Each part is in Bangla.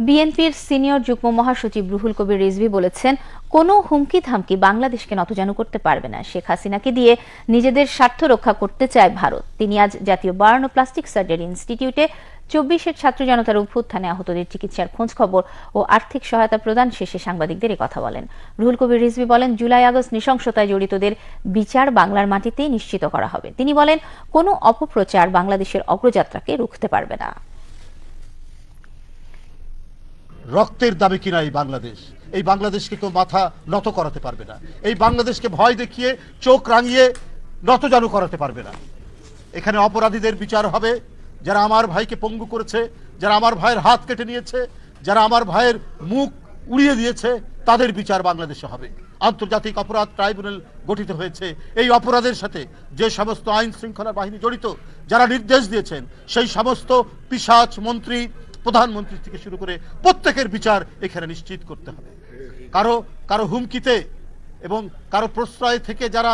বিএনপির সিনিয়র যুগ্ম মহাসচিব রুহুল কবির রিজভী বলেছেন, কোনো হুমকি ধামকি বাংলাদেশকে নতজানু করতে পারবে না। শেখ হাসিনাকে দিয়ে নিজেদের স্বার্থ রক্ষা করতে চায় ভারত। তিনি আজ জাতীয় বার্ন ও প্লাস্টিক সার্জারি ইনস্টিটিউটে ২৪-এর ছাত্র জনতার অভ্যুত্থানে আহতদের চিকিৎসার খোঁজ খবর ও আর্থিক সহায়তা প্রদান শেষে সাংবাদিকদের কথা বলেন। রুহুল কবির রিজভী বলেন, জুলাই আগস্ট নৃশংসতায় জড়িতদের বিচার বাংলার মাটিতেই নিশ্চিত করা হবে। তিনি বলেন, কোনো অপপ্রচার বাংলাদেশের অগ্রযাত্রাকে রুখতে পারবে না। রক্তের দাবি কিনা এই বাংলাদেশকে কেউ মাথা নত করাতে পারবে না। এই বাংলাদেশকে ভয় দেখিয়ে চোখ রাঙিয়ে নতজানু করাতে পারবে না। এখানে অপরাধীদের বিচার হবে, যারা আমার ভাইকে পঙ্গু করেছে, যারা আমার ভাইয়ের হাত কেটে নিয়েছে, যারা আমার ভাইয়ের মুখ উড়িয়ে দিয়েছে, তাদের বিচার বাংলাদেশে হবে। আন্তর্জাতিক অপরাধ ট্রাইব্যুনাল গঠিত হয়েছে। এই অপরাধের সাথে যে সমস্ত আইন শৃঙ্খলা বাহিনী জড়িত, যারা নির্দেশ দিয়েছেন, সেই সমস্ত পিশাচ মন্ত্রী, প্রধানমন্ত্রী থেকে শুরু করে প্রত্যেকের বিচার এখানে নিশ্চিত করতে হবে। কারো হুমকিতে এবং কারো প্রশ্রয় থেকে যারা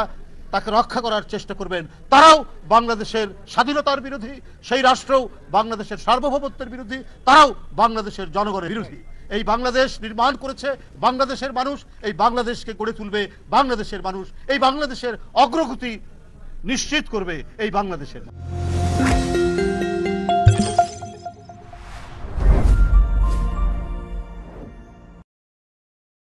তাকে রক্ষা করার চেষ্টা করবেন, তারাও বাংলাদেশের স্বাধীনতার বিরোধী, সেই রাষ্ট্রও বাংলাদেশের সার্বভৌমত্বের বিরোধী, তারাও বাংলাদেশের জনগণের বিরোধী। এই বাংলাদেশ নির্মাণ করেছে বাংলাদেশের মানুষ, এই বাংলাদেশকে গড়ে তুলবে বাংলাদেশের মানুষ, এই বাংলাদেশের অগ্রগতি নিশ্চিত করবে এই বাংলাদেশের মানুষ।